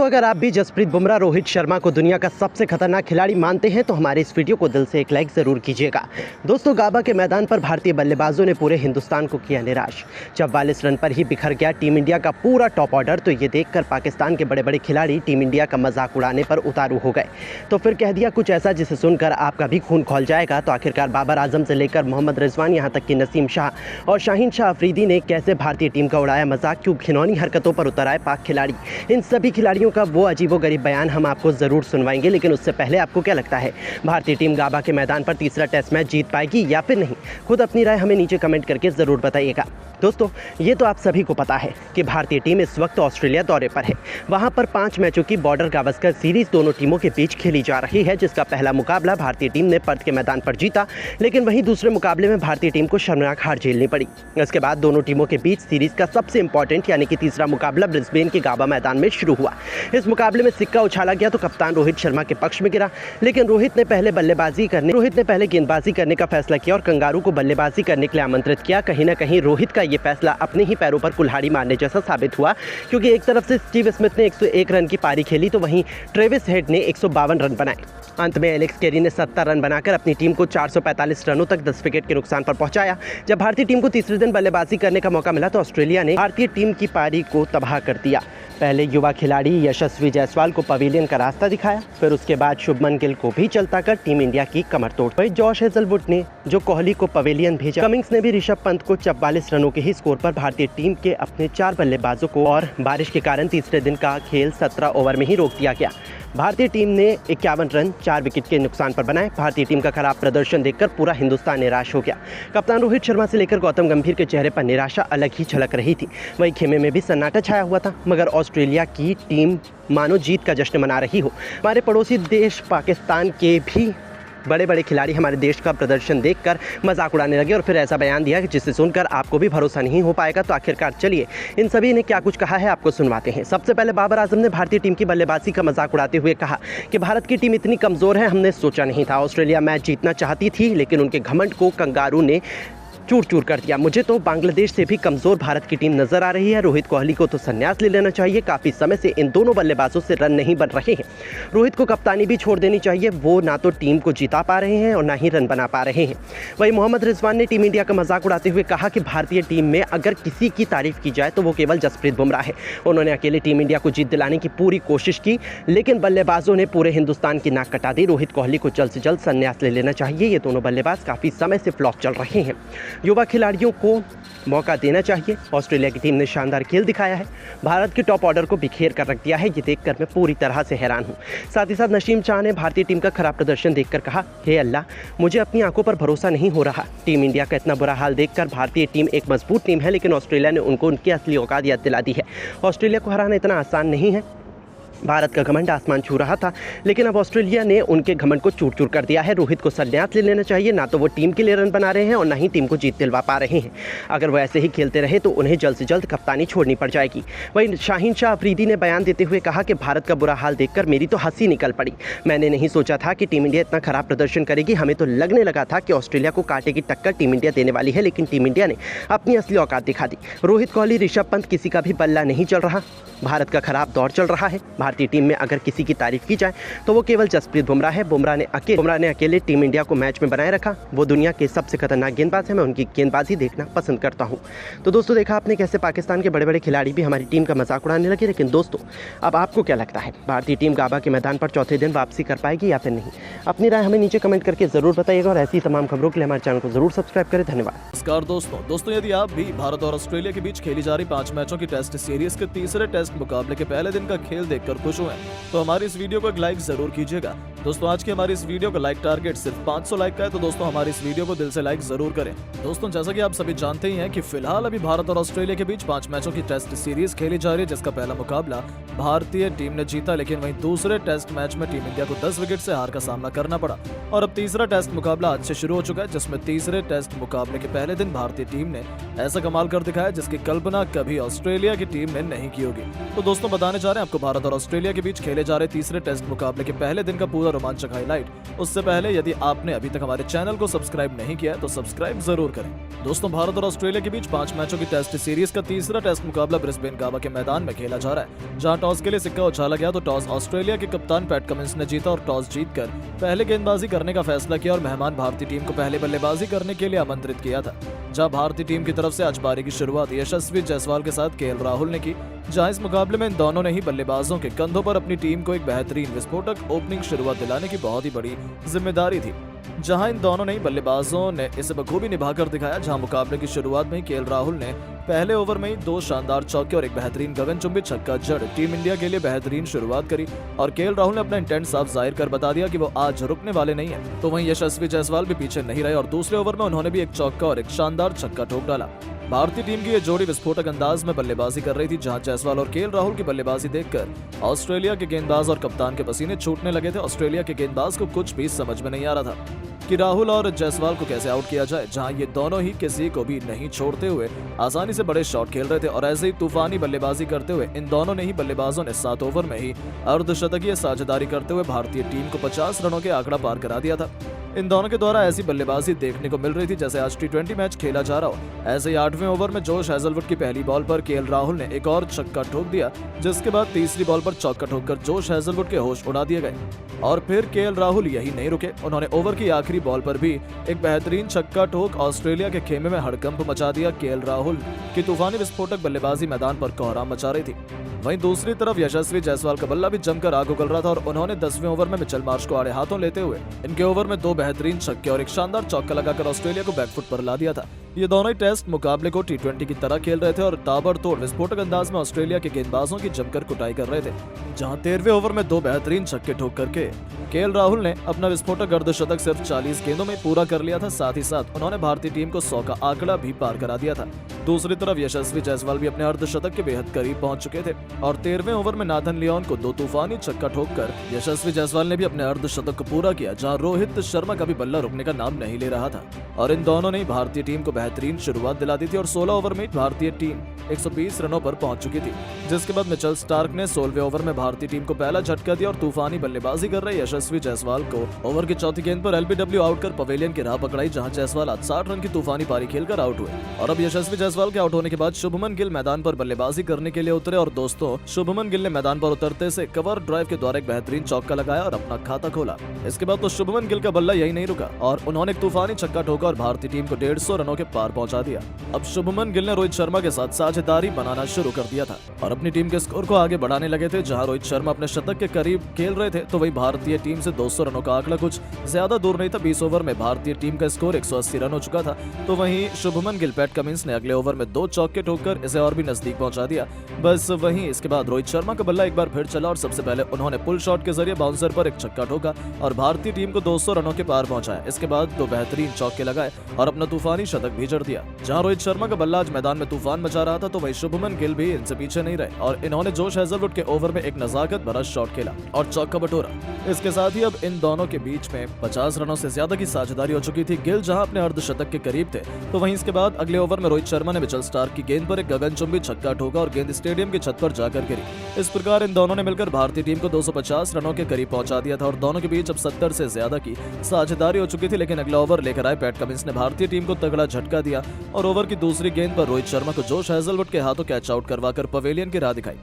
दोस्तों, अगर आप भी जसप्रीत बुमराह, रोहित शर्मा को दुनिया का सबसे खतरनाक खिलाड़ी मानते हैं तो हमारे इस वीडियो को दिल से एक लाइक ज़रूर कीजिएगा। दोस्तों, गाबा के मैदान पर भारतीय बल्लेबाजों ने पूरे हिंदुस्तान को किया निराश। 44 रन पर ही बिखर गया टीम इंडिया का पूरा टॉप ऑर्डर। तो ये देखकर पाकिस्तान के बड़े बड़े खिलाड़ी टीम इंडिया का मजाक उड़ाने पर उतारू हो गए। तो फिर कह दिया कुछ ऐसा जिसे सुनकर आपका भी खून खौल जाएगा। तो आखिरकार बाबर आजम से लेकर मोहम्मद रिजवान, यहाँ तक कि नसीम शाह और शाहीन शाह अफरीदी ने कैसे भारतीय टीम का उड़ाया मजाक, क्यों घिनौनी हरकतों पर उतर आए पाक खिलाड़ी। इन सभी खिलाड़ियों का वो अजीबोगरीब बयान हम आपको ज़रूर सुनवाएंगे। लेकिन उससे पहले आपको क्या लगता है, भारतीय टीम गाबा के मैदान पर तीसरा टेस्ट मैच जीत पाएगी या फिर नहीं? खुद अपनी राय हमें नीचे कमेंट करके ज़रूर बताइएगा। दोस्तों, ये तो आप सभी को पता है कि भारतीय टीम इस वक्त ऑस्ट्रेलिया दौरे पर है। वहां पर 5 मैचों की बॉर्डर गावस्कर सीरीज दोनों टीमों के बीच खेली जा रही है, जिसका पहला मुकाबला भारतीय टीम ने पर्थ के मैदान पर जीता। लेकिन वहीं दूसरे मुकाबले में भारतीय टीम को शर्मनाक हार झेलनी पड़ी। इसके बाद दोनों टीमों के बीच सीरीज का सबसे इंपॉर्टेंट यानी कि तीसरा मुकाबला ब्रिस्बेन के गाबा मैदान में शुरू हुआ। इस मुकाबले में सिक्का उछाला गया तो कप्तान रोहित शर्मा के पक्ष में गिरा। लेकिन रोहित ने पहले गेंदबाजी करने का फैसला किया और कंगारू को बल्लेबाजी करने के लिए आमंत्रित किया। कहीं ना कहीं रोहित का ये फैसला अपने ही पैरों पर कुल्हाड़ी मारने जैसा साबित हुआ, क्योंकि एक तरफ से स्टीव स्मिथ ने 101 रन की पारी खेली तो वहीं ट्रेविस हेड ने 152 रन बनाए। अंत में एलेक्स कैरी ने 70 रन बनाकर अपनी टीम को 445 रनों तक 10 विकेट के नुकसान पर पहुंचाया। जब भारतीय टीम को तीसरे दिन बल्लेबाजी करने का मौका मिला तो ऑस्ट्रेलिया ने भारतीय टीम की पारी को तबाह कर दिया। पहले युवा खिलाड़ी यशस्वी जायसवाल को पवेलियन का रास्ता दिखाया, फिर उसके बाद शुभमन गिल को भी चलता कर टीम इंडिया की कमर तोड़। वहीं जॉश हेजलवुड ने जो कोहली को पवेलियन भेजा, कमिंस ने भी ऋषभ पंत को 44 रनों के ही स्कोर पर भारतीय टीम के अपने 4 बल्लेबाजों को, और बारिश के कारण तीसरे दिन का खेल 17 ओवर में ही रोक दिया गया। भारतीय टीम ने 51 रन 4 विकेट के नुकसान पर बनाए। भारतीय टीम का खराब प्रदर्शन देखकर पूरा हिंदुस्तान निराश हो गया। कप्तान रोहित शर्मा से लेकर गौतम गंभीर के चेहरे पर निराशा अलग ही झलक रही थी। वहीं खेमे में भी सन्नाटा छाया हुआ था। मगर ऑस्ट्रेलिया की टीम मानो जीत का जश्न मना रही हो। हमारे पड़ोसी देश पाकिस्तान के भी बड़े बड़े खिलाड़ी हमारे देश का प्रदर्शन देखकर मजाक उड़ाने लगे और फिर ऐसा बयान दिया कि जिसे सुनकर आपको भी भरोसा नहीं हो पाएगा। तो आखिरकार चलिए इन सभी ने क्या कुछ कहा है आपको सुनवाते हैं। सबसे पहले बाबर आजम ने भारतीय टीम की बल्लेबाजी का मजाक उड़ाते हुए कहा कि भारत की टीम इतनी कमज़ोर है, हमने सोचा नहीं था। ऑस्ट्रेलिया मैच जीतना चाहती थी लेकिन उनके घमंड को कंगारू ने चूर चूर कर दिया। मुझे तो बांग्लादेश से भी कमज़ोर भारत की टीम नजर आ रही है। रोहित कोहली को तो संन्यास ले लेना चाहिए। काफ़ी समय से इन दोनों बल्लेबाजों से रन नहीं बन रहे हैं। रोहित को कप्तानी भी छोड़ देनी चाहिए। वो ना तो टीम को जिता पा रहे हैं और ना ही रन बना पा रहे हैं। वहीं मोहम्मद रिजवान ने टीम इंडिया का मजाक उड़ाते हुए कहा कि भारतीय टीम में अगर किसी की तारीफ की जाए तो वो केवल जसप्रीत बुमराह है। उन्होंने अकेले टीम इंडिया को जीत दिलाने की पूरी कोशिश की, लेकिन बल्लेबाजों ने पूरे हिंदुस्तान की नाक कटा दी। रोहित कोहली को जल्द से जल्द संन्यास ले लेना चाहिए। ये दोनों बल्लेबाज काफ़ी समय से फ्लॉप चल रहे हैं। युवा खिलाड़ियों को मौका देना चाहिए। ऑस्ट्रेलिया की टीम ने शानदार खेल दिखाया है। भारत के टॉप ऑर्डर को बिखेर कर रख दिया है। ये देखकर मैं पूरी तरह से हैरान हूँ। साथ ही साथ नसीम शाह ने भारतीय टीम का खराब प्रदर्शन देखकर कहा, हे अल्लाह, मुझे अपनी आंखों पर भरोसा नहीं हो रहा। टीम इंडिया का इतना बुरा हाल देखकर भारतीय टीम एक मजबूत टीम है, लेकिन ऑस्ट्रेलिया ने उनको उनकी असली औकात याद दिला दी है। ऑस्ट्रेलिया को हराना इतना आसान नहीं है। भारत का घमंड आसमान छू रहा था, लेकिन अब ऑस्ट्रेलिया ने उनके घमंड को चूर चूर कर दिया है। रोहित को संन्यास ले लेना चाहिए। ना तो वो टीम के लिए रन बना रहे हैं और ना ही टीम को जीत दिलवा पा रहे हैं। अगर वो ऐसे ही खेलते रहे तो उन्हें जल्द से जल्द कप्तानी छोड़नी पड़ जाएगी। वहीं शाहीन शाह अफरीदी ने बयान देते हुए कहा कि भारत का बुरा हाल देखकर मेरी तो हंसी निकल पड़ी। मैंने नहीं सोचा था कि टीम इंडिया इतना खराब प्रदर्शन करेगी। हमें तो लगने लगा था कि ऑस्ट्रेलिया को कांटे की टक्कर टीम इंडिया देने वाली है, लेकिन टीम इंडिया ने अपनी असली औकात दिखा दी। रोहित कोहली, ऋषभ पंत, किसी का भी बल्ला नहीं चल रहा। भारत का खराब दौर चल रहा है। भारतीय टीम में अगर किसी की तारीफ की जाए तो वो केवल जसप्रीत बुमराह है। बुमराह ने अकेले टीम इंडिया को मैच में बनाए रखा। वो दुनिया के सबसे खतरनाक गेंदबाज है। मैं उनकी गेंदबाजी देखना पसंद करता हूँ। तो दोस्तों, देखा आपने कैसे पाकिस्तान के बड़े बड़े खिलाड़ी भी हमारी टीम का मजाक उड़ाने लगे। लेकिन दोस्तों, अब आपको क्या लगता है, भारतीय टीम गाबा के मैदान पर चौथे दिन वापसी कर पाएगी या फिर नहीं? अपनी राय हमें नीचे कमेंट करके जरूर बताइएगा और ऐसी तमाम खबरों के लिए हमारे चैनल को जरूर सब्सक्राइब करें। धन्यवाद। नमस्कार दोस्तों, यदि आप भी भारत और ऑस्ट्रेलिया के बीच खेली जा रही 5 मैचों की टेस्ट सीरीज के तीसरे टेस्ट मुकाबले के पहले दिन का खेल देखकर खुश हुए तो हमारी इस वीडियो को एक लाइक जरूर कीजिएगा। दोस्तों, आज की हमारी इस वीडियो का लाइक टारगेट सिर्फ 500 लाइक का है, तो दोस्तों हमारी इस वीडियो को दिल से लाइक जरूर करें। दोस्तों, जैसा कि आप सभी जानते ही हैं कि फिलहाल अभी भारत और ऑस्ट्रेलिया के बीच 5 मैचों की टेस्ट सीरीज खेली जा रही है, जिसका पहला मुकाबला भारतीय टीम ने जीता। लेकिन वहीं दूसरे टेस्ट मैच में टीम इंडिया को 10 विकेट से हार का सामना करना पड़ा और अब तीसरा टेस्ट मुकाबला आज से शुरू हो चुका है, जिसमें तीसरे टेस्ट मुकाबले के पहले दिन भारतीय टीम ने ऐसा कमाल कर दिखाया जिसकी कल्पना कभी ऑस्ट्रेलिया की टीम ने नहीं की होगी। तो दोस्तों, बताने जा रहे हैं आपको भारत और ऑस्ट्रेलिया के बीच खेले जा रहे तीसरे टेस्ट मुकाबले के पहले दिन का पूरा रोमांचक हाईलाइट उससे पहले यदि आपने अभी तक हमारे चैनल को सब्सक्राइब नहीं किया है तो सब्सक्राइब जरूर करें। दोस्तों, भारत और ऑस्ट्रेलिया के बीच 5 मैचों की टेस्ट सीरीज का तीसरा टेस्ट मुकाबला ब्रिस्बेन गाबा के मैदान में खेला जा रहा है, जहां टॉस के लिए सिक्का उछाला गया तो टॉस ऑस्ट्रेलिया के कप्तान पैट कमिंस ने जीता और टॉस जीतकर पहले गेंदबाजी करने का फैसला किया और मेहमान भारतीय टीम को पहले बल्लेबाजी करने के लिए आमंत्रित किया था। जहां भारतीय टीम की तरफ से आज पारी की शुरुआत यशस्वी जायसवाल के साथ केएल राहुल ने की, जहां इस मुकाबले में इन दोनों ने ही बल्लेबाजों के कंधों पर अपनी टीम को एक बेहतरीन विस्फोटक ओपनिंग शुरुआत दिलाने की बहुत ही बड़ी जिम्मेदारी थी। जहां इन दोनों ने बल्लेबाजों ने इसे बखूबी निभाकर दिखाया, जहां मुकाबले की शुरुआत में ही केएल राहुल ने पहले ओवर में ही 2 शानदार चौके और एक बेहतरीन गगनचुंबी छक्का जड़ टीम इंडिया के लिए बेहतरीन शुरुआत करी और केएल राहुल ने अपना इंटेंट साफ जाहिर कर बता दिया कि वो आज रुकने वाले नहीं है। तो वहीं यशस्वी जायसवाल भी पीछे नहीं रहे और दूसरे ओवर में उन्होंने भी एक चौका और एक शानदार छक्का ठोक डाला। भारतीय टीम की ये जोड़ी विस्फोटक अंदाज में बल्लेबाजी कर रही थी, जहां जायसवाल और केएल राहुल की बल्लेबाजी देखकर ऑस्ट्रेलिया के गेंदबाज और कप्तान के पसीने छूटने लगे थे। ऑस्ट्रेलिया के गेंदबाज को कुछ भी समझ में नहीं आ रहा था कि राहुल और जायसवाल को कैसे आउट किया जाए, जहां ये दोनों ही किसी को भी नहीं छोड़ते हुए आसानी से बड़े शॉट खेल रहे थे और ऐसे ही तूफानी बल्लेबाजी करते हुए इन दोनों ने ही बल्लेबाजों ने 7 ओवर में ही अर्धशतकीय साझेदारी करते हुए भारतीय टीम को 50 रनों के आंकड़ा पार करा दिया था। इन दोनों के द्वारा ऐसी बल्लेबाजी देखने को मिल रही थी जैसे आज T20 मैच खेला जा रहा हो। ऐसे ही 8वें ओवर में जोश हेजलवुड की पहली बॉल पर केएल राहुल ने एक और छक्का ठोक दिया, जिसके बाद तीसरी बॉल पर चौका ठोककर जोश हेजलवुड के होश उड़ा दिए गए और फिर केएल राहुल यही नहीं रुके, उन्होंने ओवर की आखिरी बॉल पर भी एक बेहतरीन छक्का ठोक ऑस्ट्रेलिया के खेमे में हड़कंप मचा दिया। केएल राहुल की तूफानी विस्फोटक बल्लेबाजी मैदान पर कोहराम मचा रही थी। वहीं दूसरी तरफ यशस्वी जायसवाल का बल्ला भी जमकर आग उगल रहा था और उन्होंने 10वें ओवर में मिचेल मार्श को आड़े हाथों लेते हुए इनके ओवर में 2 बेहतरीन छक्के और एक शानदार चौका लगाकर ऑस्ट्रेलिया को बैकफुट पर ला दिया था। ये दोनों ही टेस्ट मुकाबले को T20 की तरह खेल रहे थे और ताबड़तोड़ विस्फोटक अंदाज में ऑस्ट्रेलिया के गेंदबाजों की जमकर कुटाई कर रहे थे, जहां 13वें ओवर में 2 बेहतरीन छक्के ठोक करके केएल राहुल ने अपना विस्फोटक अर्धशतक सिर्फ 40 गेंदों में पूरा कर लिया था। साथ ही साथ उन्होंने भारतीय टीम को 100 का आंकड़ा भी पार करा दिया था। दूसरी तरफ यशस्वी जायसवाल भी अपने अर्धशतक के बेहद करीब पहुंच चुके थे और 13वें ओवर में नाथन लियोन को 2 तूफानी छक्का ठोककर यशस्वी जायसवाल ने भी अपने अर्धशतक को पूरा किया, जहां रोहित शर्मा का भी बल्ला रुकने का नाम नहीं ले रहा था और इन दोनों ने भारतीय टीम को बेहतरीन शुरुआत दिला दी थी और 16 ओवर में भारतीय टीम 120 रनों पर पहुंच चुकी थी, जिसके बाद मिचेल स्टार्क ने 16वें ओवर में भारतीय टीम को पहला झटका दिया और तूफानी बल्लेबाजी कर रहे यशस्वी जायसवाल को ओवर की चौथी गेंद पर LBW आउट कर पवेलियन की राह पकड़ाई, जहां जायसवाल आज 60 रन की तूफानी पारी खेलकर आउट हुए। और अब यशस्वी जायसवाल के आउट होने के बाद शुभमन गिल मैदान पर बल्लेबाजी करने के लिए उतरे और दोस्तों, शुभमन गिल ने मैदान पर उतरते से कवर ड्राइव के द्वारा एक बेहतरीन चौका लगाया और अपना खाता खोला। इसके बाद तो शुभमन गिल का बल्ला यही नहीं रुका और उन्होंने एक तूफानी छक्का ठोका और भारतीय टीम को 150 रनों के पार पहुंचा दिया। अब शुभमन गिल ने रोहित शर्मा के साथ साझेदारी बनाना शुरू कर दिया था और अपनी टीम के स्कोर को आगे बढ़ाने लगे थे। जहां रोहित शर्मा अपने शतक के करीब खेल रहे थे तो वही भारतीय टीम से 200 रनों का आंकड़ा कुछ ज्यादा दूर नहीं था। 20 ओवर में भारतीय टीम का स्कोर 180 रन हो चुका था। तो वहीं शुभमन गिल पैट कमिंस ने अगले ओवर में 2 चौके ठोककर इसे और भी नजदीक पहुंचा दिया। बस वहीं इसके बाद रोहित शर्मा का बल्ला एक बार फिर चला और सबसे पहले उन्होंने पुल शॉट के जरिए बाउंसर पर एक छक्का ठोका और भारतीय टीम को 200 रनों के पार पहुंचाया। इसके बाद 2 बेहतरीन चौके लगाए और अपना तूफानी शतक भी जड़ दिया। जहां रोहित शर्मा का बल्ला आज मैदान में तूफान मचा रहा था तो वहीं शुभमन गिल भी इनसे पीछे नहीं रहे और इन्होंने जोश हेजलवुड के ओवर में एक नजाकत भरा शॉट खेला और चौका बटोरा। इसके साथ ही अब इन दोनों के बीच में 50 रनों से ज्यादा की साझेदारी हो चुकी थी। गिल जहां अपने अर्धशतक के करीब थे तो वहीं इसके बाद अगले ओवर में रोहित शर्मा ने मिचेल स्टार्क की गेंद पर एक गगनचुंबी छक्का ठोका और गेंद स्टेडियम की छत पर जाकर गिरी। इस प्रकार इन दोनों ने मिलकर भारतीय टीम को 250 रनों के करीब पहुंचा दिया था और दोनों के बीच अब 70 से ज्यादा की साझेदारी हो चुकी थी। लेकिन अगला ओवर लेकर आए पैट कमिंस ने भारतीय टीम को तगड़ा झटका दिया और ओवर की दूसरी गेंद पर रोहित शर्मा को जोश हेजलवुड के हाथों कैच आउट करवाकर पवेलियन की राह दिखाई,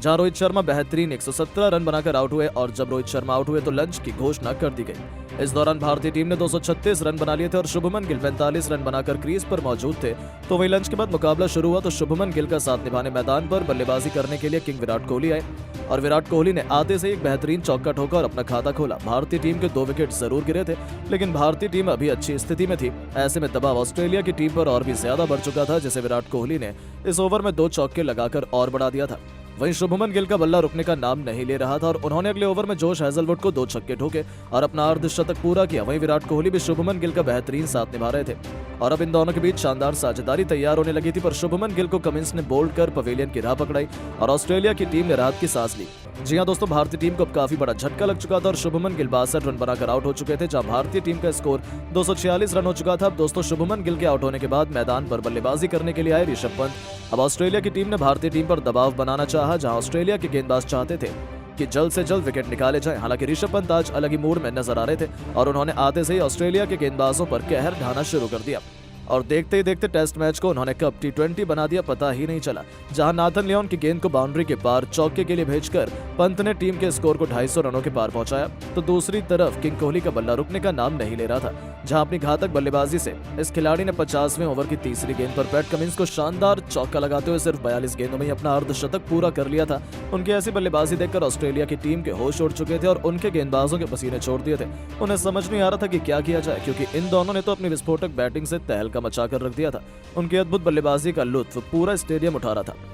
जहां रोहित शर्मा बेहतरीन 117 रन बनाकर आउट हुए और जब रोहित शर्मा आउट हुए तो लंच की घोषणा कर दी गई। इस दौरान भारतीय टीम ने 236 रन बना लिए थे और शुभमन गिल 45 रन बनाकर क्रीज पर मौजूद थे। तो वहीं लंच के बाद मुकाबला शुरू हुआ तो शुभमन गिल का साथ निभाने मैदान पर बल्लेबाजी करने के लिए किंग विराट कोहली आए और विराट कोहली ने आते से एक बेहतरीन चौका ठोका और अपना खाता खोला। भारतीय टीम के 2 विकेट जरूर गिरे थे लेकिन भारतीय टीम अभी अच्छी स्थिति में थी। ऐसे में दबाव ऑस्ट्रेलिया की टीम पर और भी ज्यादा बढ़ चुका था, जिसे विराट कोहली ने इस ओवर में 2 चौके लगाकर और बढ़ा दिया था। वहीं शुभमन गिल का बल्ला रुकने का नाम नहीं ले रहा था और उन्होंने अगले ओवर में जोश हेजलवुड को 2 छक्के ठोके और अपना अर्धशतक पूरा किया। वहीं विराट कोहली भी शुभमन गिल का बेहतरीन साथ निभा रहे थे और अब इन दोनों के बीच शानदार साझेदारी तैयार होने लगी थी, पर शुभमन गिल को कमिंस ने बोल्ड कर पवेलियन की राह पकड़ाई और ऑस्ट्रेलिया की टीम ने राहत की सांस ली। जी हां दोस्तों, भारतीय टीम को अब काफी बड़ा झटका लग चुका था और शुभमन गिल 62 रन बनाकर आउट हो चुके थे, जहां भारतीय टीम का स्कोर 246 रन हो चुका था। अब दोस्तों, शुभमन गिल के आउट होने के बाद मैदान पर बल्लेबाजी करने के लिए आए ऋषभ पंत। अब ऑस्ट्रेलिया की टीम ने भारतीय टीम पर दबाव बनाना चाहा, जहां ऑस्ट्रेलिया के गेंदबाज चाहते थे कि जल्द से जल्द विकेट निकाले जाएं। हालांकि ऋषभ पंत आज अलग ही मूड में नजर आ रहे थे और उन्होंने आते से ही ऑस्ट्रेलिया के गेंदबाजों पर कहर ढाना शुरू कर दिया और देखते ही देखते टेस्ट मैच को उन्होंने कब T20 बना दिया पता ही नहीं चला। जहां नाथन लियोन की गेंद को बाउंड्री के पार चौके के लिए भेजकर पंत ने टीम के स्कोर को 250 रनों के पार पहुंचाया, तो दूसरी तरफ किंग कोहली का बल्ला रुकने का नाम नहीं ले रहा था। जहां अपनी घातक बल्लेबाजी से इस खिलाड़ी ने 50वें ओवर की तीसरी गेंद पर पैट कमिंस को शानदार चौका लगाते हुए सिर्फ 42 गेंदों में ही अपना अर्धशतक पूरा कर लिया था। उनकी ऐसी बल्लेबाजी देखकर ऑस्ट्रेलिया की टीम के होश उड़ चुके थे और उनके गेंदबाजों के पसीने छोड़ दिए थे। उन्हें समझ नहीं आ रहा था कि क्या किया जाए, क्योंकि इन दोनों ने तो अपनी विस्फोटक बैटिंग से तहलका मचा कर रख दिया था। उनकी अद्भुत बल्लेबाजी का लुत्फ पूरा स्टेडियम उठा रहा था।